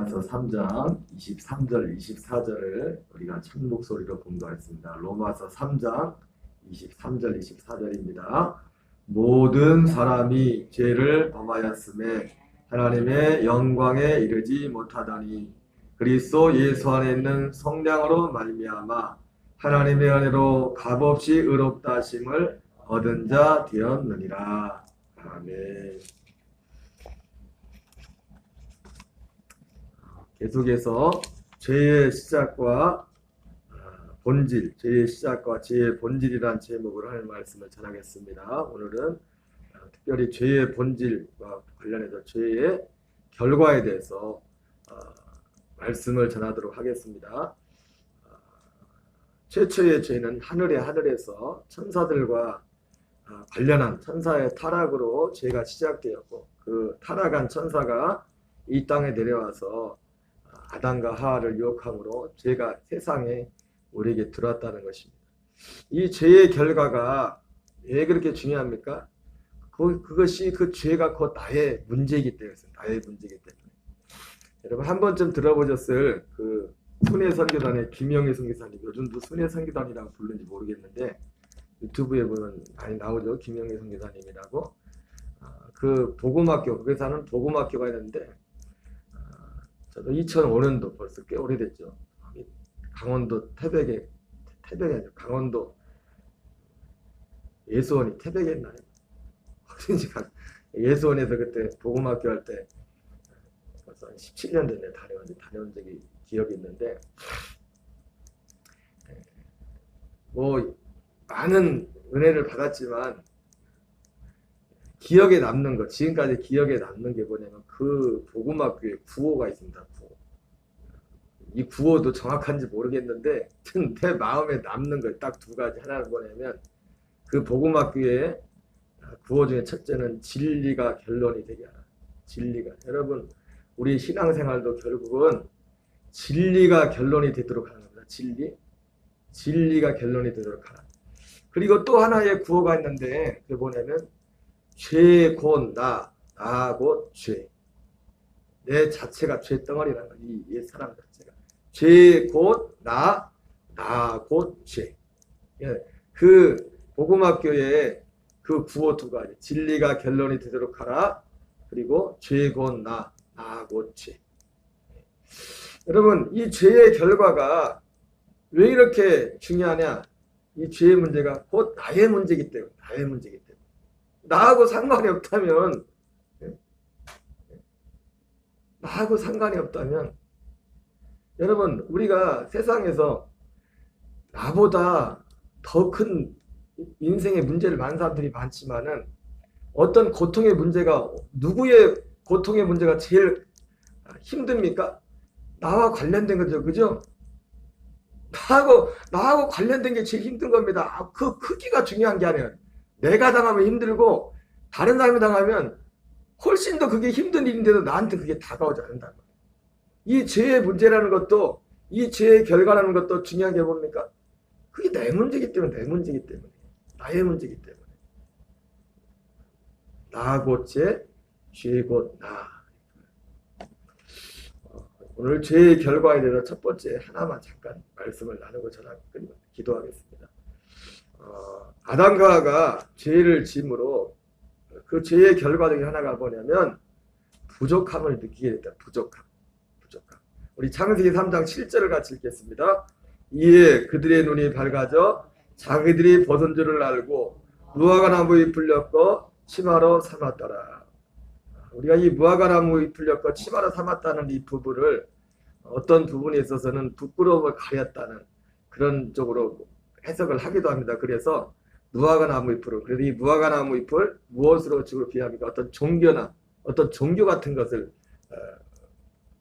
로마서 3장 23절 24절을 우리가 첫 목소리로 봉독하겠습니다. 로마서 3장 23절 24절입니다. 모든 사람이 죄를 범하였음에 하나님의 영광에 이르지 못하다니 그리스도 예수 안에 있는 성령으로 말미암아 하나님의 은혜로 값없이 의롭다 하심을 얻은 자 되었느니라. 아멘. 계속해서 죄의 시작과 본질, 죄의 시작과 죄의 본질이란 제목으로 할 말씀을 전하겠습니다. 오늘은 특별히 죄의 본질과 관련해서 죄의 결과에 대해서 말씀을 전하도록 하겠습니다. 최초의 죄는 하늘에서 천사들과 관련한 천사의 타락으로 죄가 시작되었고, 그 타락한 천사가 이 땅에 내려와서 아담과 하와를 유혹함으로 죄가 세상에 우리에게 들어왔다는 것입니다. 이 죄의 결과가 왜 그렇게 중요합니까? 그것이 그 죄가 곧 나의 문제이기 때문에, 나의 문제이기 때문에. 여러분 한 번쯤 들어보셨을 그 순회 선교단의 김영희 선교사님, 요즘도 순회 선교단이라고 부르는지 모르겠는데 유튜브에 보면 많이 나오죠. 김영희 선교사님이라고. 그 복음학교, 거기 사는 복음학교가 있는데 저도 2005년도 벌써 꽤 오래됐죠. 강원도 태백에 강원도 예수원이 태백에 있나요? 예수원에서 그때 복음학교 할 때 벌써 한 17년 전에 다녀온 적이 기억이 있는데, 뭐 많은 은혜를 받았지만 기억에 남는 것, 지금까지 기억에 남는 게 뭐냐면 그 복음학교에 구호가 있습니다. 구호. 이 구호도 정확한지 모르겠는데 내 마음에 남는 거 딱 두 가지. 하나는 뭐냐면 그 복음학교의 구호 중에 첫째는 진리가 결론이 되게 하라. 진리가. 여러분 우리 신앙생활도 결국은 진리가 결론이 되도록 하는 겁니다. 진리가 결론이 되도록 하라. 그리고 또 하나의 구호가 있는데 그게 뭐냐면 죄 곧 나 곧 죄. 내 자체가 죄덩어리라는 거야. 이 사람 자체가. 죄 곧 나 곧 죄. 예, 그 복음학교의 그 구호 두 가지. 진리가 결론이 되도록 하라. 그리고 죄 곧 나 곧 죄. 여러분 이 죄의 결과가 왜 이렇게 중요하냐? 이 죄의 문제가 곧 나의 문제이기 때문에. 나하고 상관이 없다면, 여러분 우리가 세상에서 나보다 더 큰 인생의 문제를 많은 사람들이 많지만은 어떤 고통의 문제가, 누구의 고통의 문제가 제일 힘듭니까? 나와 관련된 거죠. 그죠? 나하고 관련된 게 제일 힘든 겁니다. 그 크기가 중요한 게 아니에요. 내가 당하면 힘들고 다른 사람이 당하면 훨씬 더 그게 힘든 일인데도 나한테 그게 다가오지 않는다는 거예요. 이 죄의 문제라는 것도, 이 죄의 결과라는 것도 중요한 게 뭡니까? 그게 내 문제이기 때문에, 나의 문제이기 때문에. 나 곧 죄, 죄 곧 나. 오늘 죄의 결과에 대해서 첫 번째 하나만 잠깐 말씀을 나누고 전하고 기도하겠습니다. 아담과 하와가 죄를 지음으로 그 죄의 결과 중에 하나가 뭐냐면 부족함을 느끼게 됐다. 부족함. 우리 창세기 3장 7절을 같이 읽겠습니다. 이에 그들의 눈이 밝아져 자기들이 벗은 줄을 알고 무화과 나무 잎을 엮어 치마로 삼았더라. 우리가 이 무화과 나무 잎을 엮어 치마로 삼았다는 이 부분을 어떤 부분에 있어서는 부끄러움을 가렸다는 그런 쪽으로 해석을 하기도 합니다. 그래서 무화과 나무 잎으로, 그래서 이 무화과 나무 잎을 무엇으로 주로 비합니까? 어떤 종교나 어떤 종교 같은 것을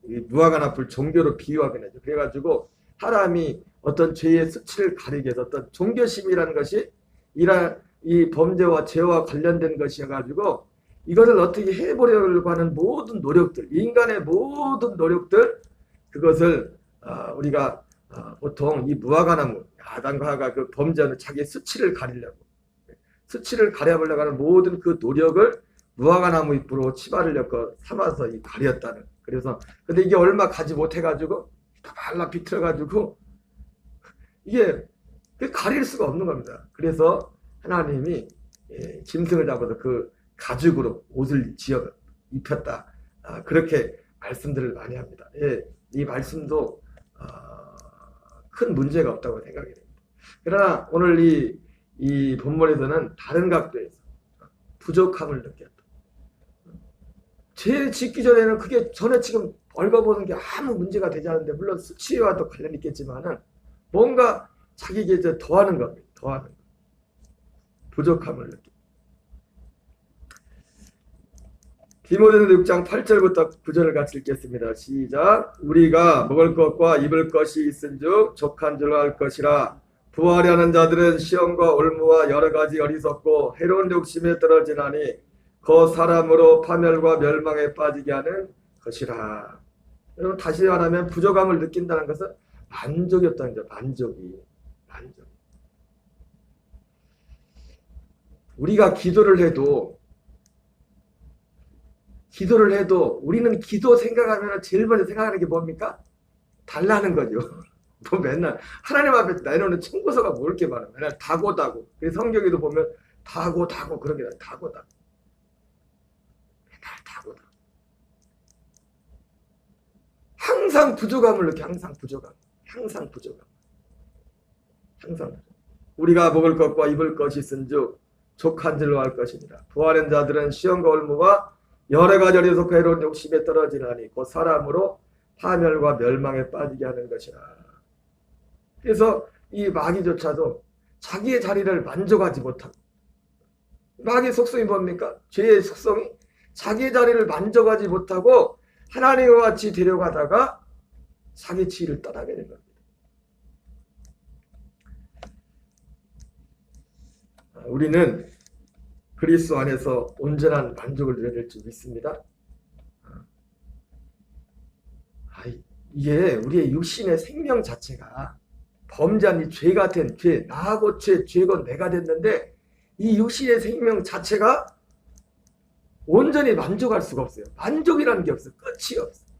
이 무화과 나무를 종교로 비유하긴 하죠. 그래가지고 사람이 어떤 죄의 수치를 가리기 위해서 어떤 종교심이라는 것이 이 범죄와 죄와 관련된 것이어가지고 이것을 어떻게 해보려고 하는 모든 노력들, 인간의 모든 노력들, 그것을 우리가 보통 이 무화과 나무, 아담과 하와가 그 범죄하는 자기의 수치를 가리려고 하는 모든 그 노력을 무화과 나무 잎으로 치마를 엮어 삼아서 가렸다는, 그래서 근데 이게 얼마 가지 못해가지고 다 말라 비틀어가지고 이게 가릴 수가 없는 겁니다. 그래서 하나님이 짐승을 잡아서 그 가죽으로 옷을 지어 입혔다. 그렇게 말씀들을 많이 합니다. 이 말씀도 큰 문제가 없다고 생각이 됩니다. 그러나 오늘 이 본문에서는 다른 각도에서 부족함을 느꼈다. 죄 짓기 전에는 그게 전에 지금 얽어보는 게 아무 문제가 되지 않는데 물론 수치와도 관련이 있겠지만은 뭔가 자기에게 이제 더하는 겁니다. 더하는 것. 부족함을 느낀다. 디모데서 6장 8절부터 9절을 같이 읽겠습니다. 시작. 우리가 먹을 것과 입을 것이 있은즉 족한 줄로 알 것이라. 부하려는 자들은 시험과 올무와 여러 가지 어리석고 해로운 욕심에 떨어지나니 그 사람으로 파멸과 멸망에 빠지게 하는 것이라. 여러분 다시 말하면 부족함을 느낀다는 것은 만족이 없다는 거죠. 만족. 우리가 기도를 해도 우리는 기도 생각하면 제일 먼저 생각하는 게 뭡니까? 달라는 거죠. 뭐 맨날 하나님 앞에 내놓는 청구서가 뭐 이렇게 많아. 맨날 다고. 그래서 성경에도 보면 다고 그런 게 다고. 맨날 다고. 항상 부족함을 느껴. 항상 부족함. 우리가 먹을 것과 입을 것이 있은즉 족한 줄로 알 것입니다. 부하는 자들은 시험과 올무와 여러 가지 어리석고 해로운 욕심에 떨어지나니 그 사람으로 파멸과 멸망에 빠지게 하는 것이라. 그래서 이 마귀조차도 자기의 자리를 만족하지 못하고, 마귀의 속성이 뭡니까? 죄의 속성이 자기의 자리를 만족하지 못하고 하나님과 같이 데려가다가 자기 지위를 떠나게 된 겁니다. 우리는 그리스도 안에서 온전한 만족을 누려야 될 줄 믿습니다. 이게 우리의 육신의 생명 자체가 범죄한 이 죄 같은 죄, 나하고 죄건 내가 됐는데 이 육신의 생명 자체가 온전히 만족할 수가 없어요. 만족이라는 게 없어요. 끝이 없어요.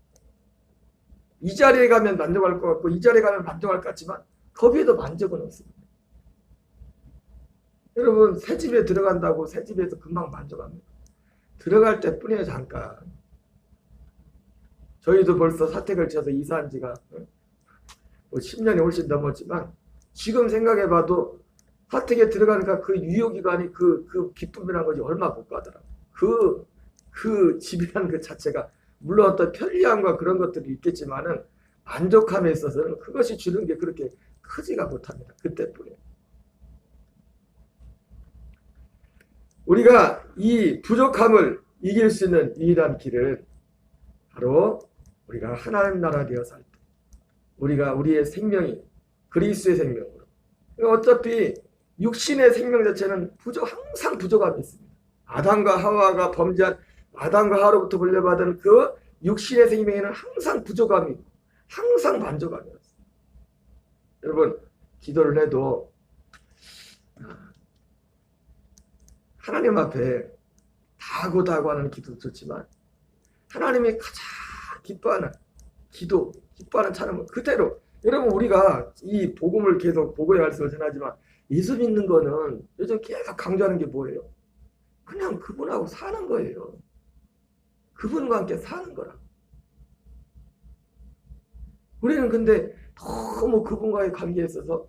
이 자리에 가면 만족할 것 같고 이 자리에 가면 만족할 것 같지만 거기에도 만족은 없습니다. 여러분 새집에 들어간다고 새집에서 금방 만족합니다. 들어갈 때뿐이에요. 잠깐. 저희도 벌써 사택을 지어서 이사한 지가 10년이 훨씬 넘었지만 지금 생각해봐도 사택에 들어가니까 그 유효기간이 그 기쁨이라는 것이 얼마 못 가더라고요. 그 집이라는 그 자체가 물론 어떤 편리함과 그런 것들이 있겠지만은 만족함에 있어서는 그것이 주는 게 그렇게 크지가 못합니다. 그때뿐이에요. 우리가 이 부족함을 이길 수 있는 유일한 길은 바로 우리가 하나님 나라 되어 살 때 우리의 생명이 그리스도의 생명으로, 어차피 육신의 생명 자체는 항상 부족함이 있습니다. 아담과 하와가 범죄한 아담과 하와로부터 물려받은 그 육신의 생명에는 항상 부족함이 있고 항상 만족함이 없습니다. 여러분 기도를 해도 하나님 앞에 다고 하는 기도도 좋지만 하나님이 가장 기뻐하는 기도, 기뻐하는 찬양은 그대로. 여러분 우리가 이 복음을 계속 복음의 말씀을 전하지만 예수 믿는 거는 요즘 계속 강조하는 게 뭐예요? 그냥 그분하고 사는 거예요. 그분과 함께 사는 거라. 우리는 근데 너무 그분과의 관계에 있어서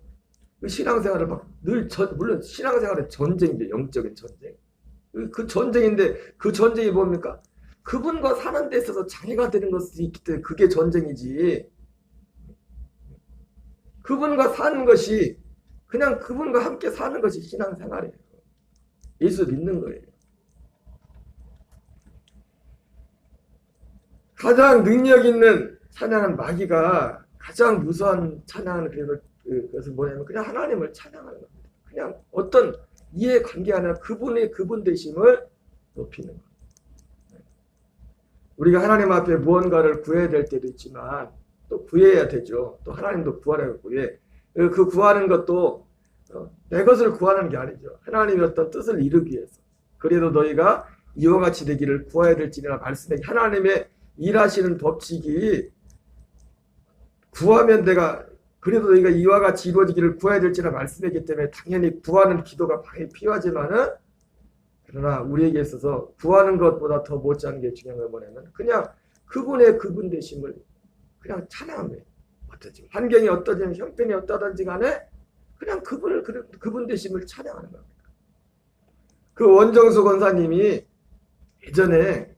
신앙생활을 물론 신앙생활은 전쟁이죠. 영적인 전쟁. 그 전쟁인데 그 전쟁이 뭡니까? 그분과 사는 데 있어서 장애가 되는 것이 있기 때문에 그게 전쟁이지. 그분과 사는 것이 그냥 그분과 함께 사는 것이 신앙생활이에요. 예수 믿는 거예요. 가장 능력 있는 찬양은 마귀가 가장 무서운 찬양은 그것은 뭐냐면 그냥 하나님을 찬양하는 겁니다. 그냥 어떤 이해관계 아니라 그분의 그분 되심을 높이는 겁니다. 우리가 하나님 앞에 무언가를 구해야 될 때도 있지만 또 구해야 되죠. 또 하나님도 구하라고 구해. 그 구하는 것도 내 것을 구하는 게 아니죠. 하나님의 어떤 뜻을 이루기 위해서. 그래도 너희가 이와 같이 되기를 구해야 될지니라 말씀에 하나님의 일하시는 법칙이 구하면 내가 그래도 너희가 이와 같이 이루어지기를 구해야 될지라 말씀했기 때문에 당연히 구하는 기도가 당연히 필요하지만은 그러나 우리에게 있어서 구하는 것보다 더 못지않은 게 중요한 건 뭐냐면 그냥 그분의 그분 되심을 그냥 찬양하면 어떠지 환경이 어떠든지 형편이 어떠든지 간에 그냥 그분 되심을 찬양하는 겁니다. 그 원정수 권사님이 예전에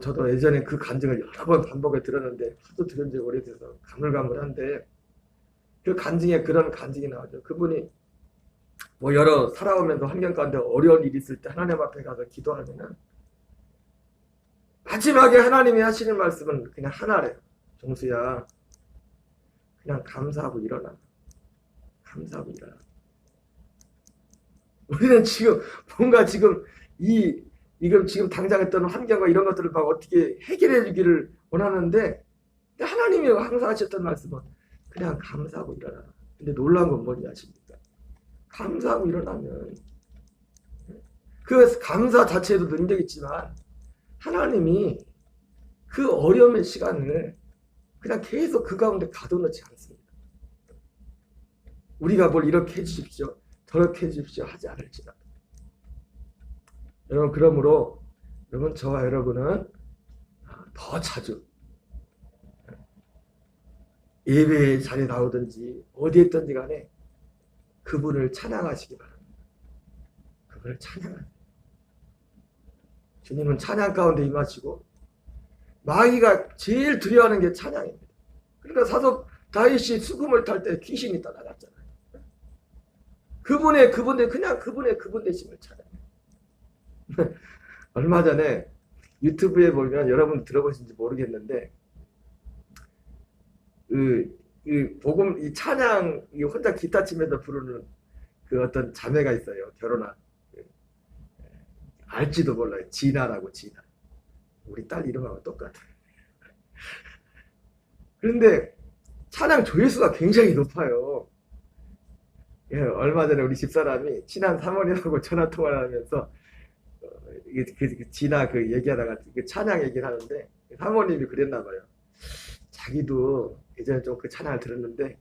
저도 예전에 그 간증을 여러 번 반복해 들었는데 하도 들은 지 오래돼서 가물가물한데 그 간증에 그런 간증이 나오죠. 그분이 여러 살아오면서 환경 가운데 어려운 일이 있을 때 하나님 앞에 가서 기도하면은 마지막에 하나님이 하시는 말씀은 그냥 하나래요. 정수야, 그냥 감사하고 일어나. 감사하고 일어나. 우리는 지금 뭔가 지금 지금 당장 했던 환경과 이런 것들을 막 어떻게 해결해 주기를 원하는데 하나님이 항상 하셨던 말씀은 그냥 감사하고 일어나. 근데 놀라운 건 뭔지 아십니까? 감사하고 일어나면 그 감사 자체에도 능력이 있지만 하나님이 그 어려움의 시간을 그냥 계속 그 가운데 가둬놓지 않습니다. 우리가 뭘 이렇게 해주십시오, 저렇게 해주십시오 하지 않을지라도. 여러분 그러므로 저와 여러분은 더 자주 예배의 자리에 나오든지 어디에 있든지 간에 그분을 찬양하시기 바랍니다. 그분을 찬양하세요. 주님은 찬양 가운데 임하시고 마귀가 제일 두려워하는 게 찬양입니다. 그러니까 사도 다윗이 수금을 탈 때 귀신이 따라갔잖아요. 그분의 그분 되심을 찬양해요. 얼마 전에 유튜브에 보면 여러분 들어보신지 모르겠는데 복음 이 찬양 혼자 기타 치면서 부르는 그 어떤 자매가 있어요. 결혼한 알지도 몰라요. 진아라고. 진아. 우리 딸 이름하고 똑같아요. 그런데 찬양 조회수가 굉장히 높아요. 예, 얼마 전에 우리 집사람이 친한 사모님하고 전화 통화를 하면서 진아 얘기하다가 그 찬양 얘기를 하는데 사모님이 그랬나 봐요. 자기도 예전에 좀 그 찬양을 들었는데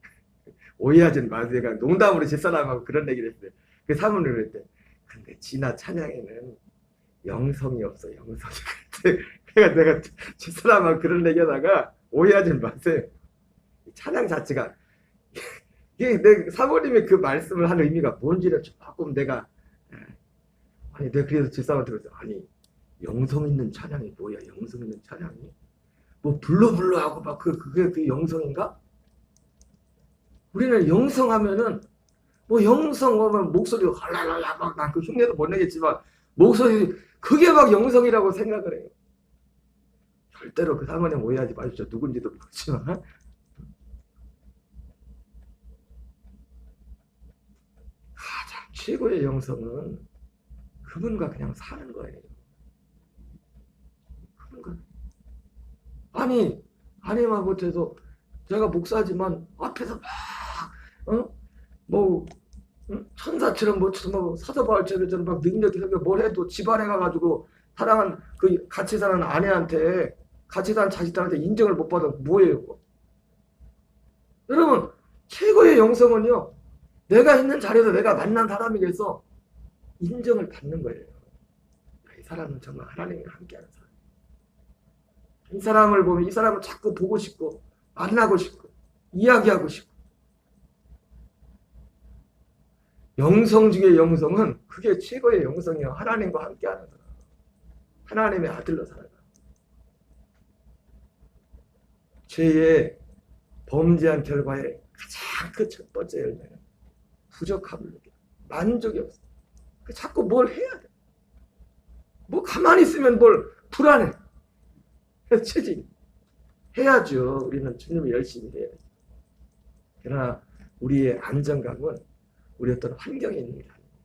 오해하지는 마세요. 농담으로 집사람하고 그런 얘기를 했어요. 그 사모님이 그랬대. 근데 진아 찬양에는 영성이 없어. 영성이. 그러니까 내가 집사람하고 그런 얘기하다가 오해하지 마세요. 찬양 자체가 이게 내 사모님의 그 말씀을 한 의미가 뭔지를 조금 내가 그래서 집사람한테 그랬어. 아니 영성 있는 찬양이 뭐야? 영성 있는 찬양이 뭐 불러하고 막 그게 영성인가? 우리는 영성하면은 뭐 영성하면 목소리가 할랄랄라 막 난 그 흉내도 못 내겠지만 목소리 그게 막 영성이라고 생각을 해요. 절대로 그 사모님 오해하지 마십시오. 누군지도 모르지만 가장 최고의 영성은 그분과 그냥 사는 거예요. 그분과 아니만 못해도 제가 목사지만 앞에서 막 천사처럼 사도바울처럼 막 능력이 생겨 뭘 해도 집안에 가가지고 사랑한 그 같이 사는 아내한테 같이 사는 자식들한테 인정을 못 받으면 뭐예요? 여러분 최고의 영성은요 내가 있는 자리에서 내가 만난 사람에게서 인정을 받는 거예요. 이 사람은 정말 하나님과 함께하는 사람. 이 사람을 보면 이 사람을 자꾸 보고 싶고 만나고 싶고 이야기하고 싶고 영성 중의 영성은 그게 최고의 영성이요. 하나님과 함께하는 사람. 하나님의 아들로 살아가. 죄의 범죄한 결과의 가장 그 첫 번째 열매는 부족함을 느껴. 만족이 없어. 자꾸 뭘 해야 돼. 뭐 가만히 있으면 뭘 불안해. 체질. 해야죠. 우리는 주님을 열심히 해야죠. 그러나 우리의 안정감은 우리 어떤 환경에 있는 게 아닙니다.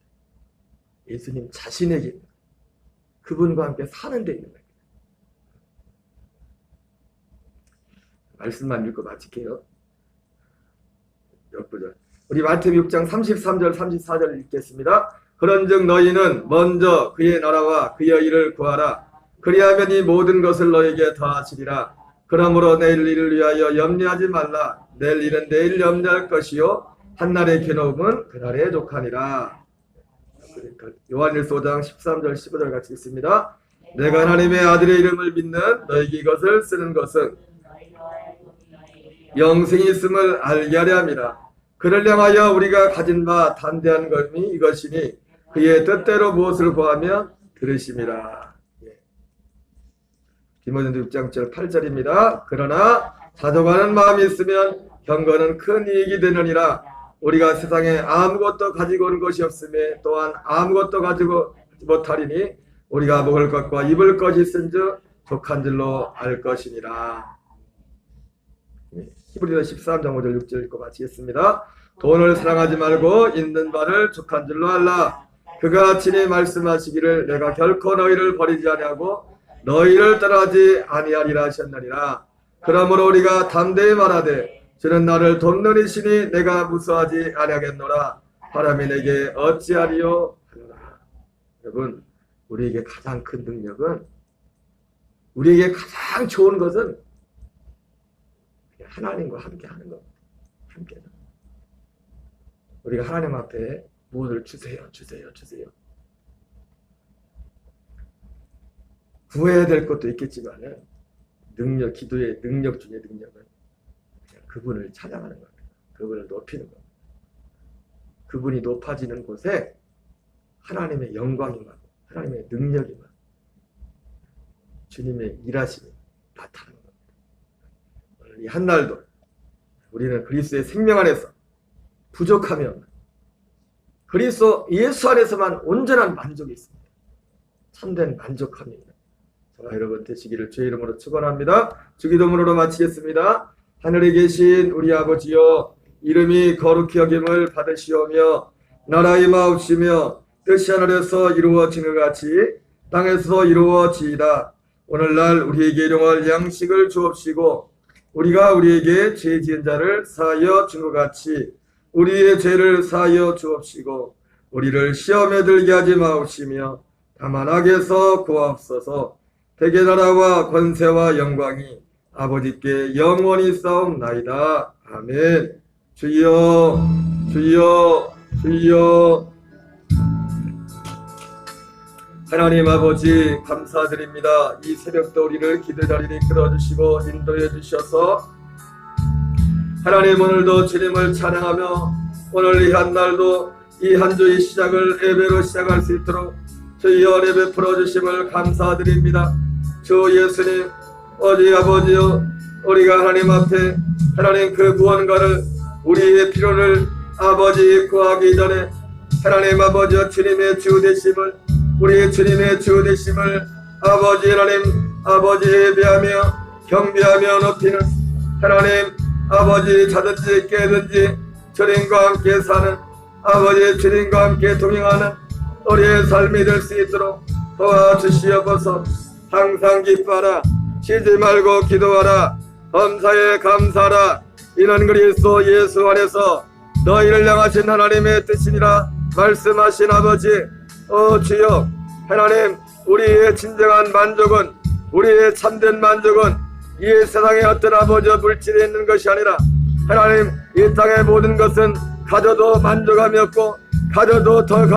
예수님 자신에게 있는 거예요. 그분과 함께 사는 데 있는 거예요. 말씀만 읽고 마칠게요. 몇 구절. 우리 마태복음 6장 33절 34절 읽겠습니다. 그런즉 너희는 먼저 그의 나라와 그의 일을 구하라. 그리하면 이 모든 것을 너에게 더하시리라. 그러므로 내일 일을 위하여 염려하지 말라. 내일 일은 내일 염려할 것이요 한날의 괴로움은 그날의 족하니라. 요한일서 5장 13절 15절 같이 읽습니다. 내가 하나님의 아들의 이름을 믿는 너에게 이것을 쓰는 것은 영생이 있음을 알게 하려 함이라. 그를 향하여 우리가 가진 바 담대한 것이 이것이니 그의 뜻대로 무엇을 구하며 들으심이라. 디모데전서 6장 8절입니다. 그러나 자족하는 마음이 있으면 경건은 큰 이익이 되느니라. 우리가 세상에 아무것도 가지고 온 것이 없음에 또한 아무것도 가지고 못하리니 우리가 먹을 것과 입을 것이 있은즉 족한 줄로 알 것이니라. 히브리서 13장 5절 6절 읽고 마치겠습니다. 돈을 사랑하지 말고 있는 바를 족한 줄로 알라. 그가 친히 말씀하시기를 내가 결코 너희를 버리지 아니하고 너희를 떠나지 아니하리라 하셨느니라. 그러므로 우리가 담대히 말하되 주는 나를 돕는 이시니 내가 무서워하지 아니하겠노라. 바람이 내게 어찌하리요 하노라. 여러분, 우리에게 가장 큰 능력은, 우리에게 가장 좋은 것은 하나님과 함께 하는 겁니다. 함께. 우리가 하나님 앞에 무엇을 주세요. 구해야 될 것도 있겠지만 능력, 기도의 능력 중에 능력은 그냥 그분을 찬양하는 겁니다. 그분을 높이는 겁니다. 그분이 높아지는 곳에 하나님의 영광이 임하고 하나님의 능력이 임하고 주님의 일하심이 나타나는 겁니다. 오늘 이 한날도 우리는 그리스도의 생명 안에서 부족하면 그리스도 예수 안에서만 온전한 만족이 있습니다. 참된 만족함입니다. 저와 여러분 되시기를 주의 이름으로 축원합니다. 주기도문으로 마치겠습니다. 하늘에 계신 우리 아버지여, 이름이 거룩히 여김을 받으시오며 나라 임하옵시며 뜻이 하늘에서 이루어지는 것 같이 땅에서 이루어지이다. 오늘날 우리에게 일용할 양식을 주옵시고 우리가 우리에게 죄 지은 자를 사하여 준 것 같이 우리의 죄를 사하여 주옵시고 우리를 시험에 들게 하지 마옵시며 다만 악에서 구하옵소서. 대개 나라와 권세와 영광이 아버지께 영원히 싸움나이다. 아멘. 주여 주여 주여. 하나님 아버지 감사드립니다. 이 새벽도 우리를 기도 자리에 이끌어주시고 인도해 주셔서 하나님 오늘도 주님을 찬양하며 오늘 이 한날도 이 한 주의 시작을 예배로 시작할 수 있도록 저희 은혜 베풀어 주심을 감사드립니다. 주 예수님, 어디 아버지여, 우리가 하나님 앞에 하나님 그 무언가를 우리의 필요를 아버지 구하기 전에 하나님 아버지여 주님의 주 되심을, 우리의 주님의 주 되심을 아버지 하나님 아버지 예배하며 경배하며 높이는 하나님 아버지 자든지 깨든지 주님과 함께 사는 아버지 주님과 함께 동행하는 우리의 삶이 될 수 있도록 도와주시옵소서. 항상 기뻐하라. 쉬지 말고 기도하라. 범사에 감사하라. 이는 그리스도 예수 안에서 너희를 향하신 하나님의 뜻이니라 말씀하신 아버지, 주여 하나님, 우리의 진정한 만족은, 우리의 참된 만족은 이 세상의 어떤 아버지 물질에 있는 것이 아니라 하나님, 이 땅의 모든 것은 가져도 만족함이 없고 가져도 더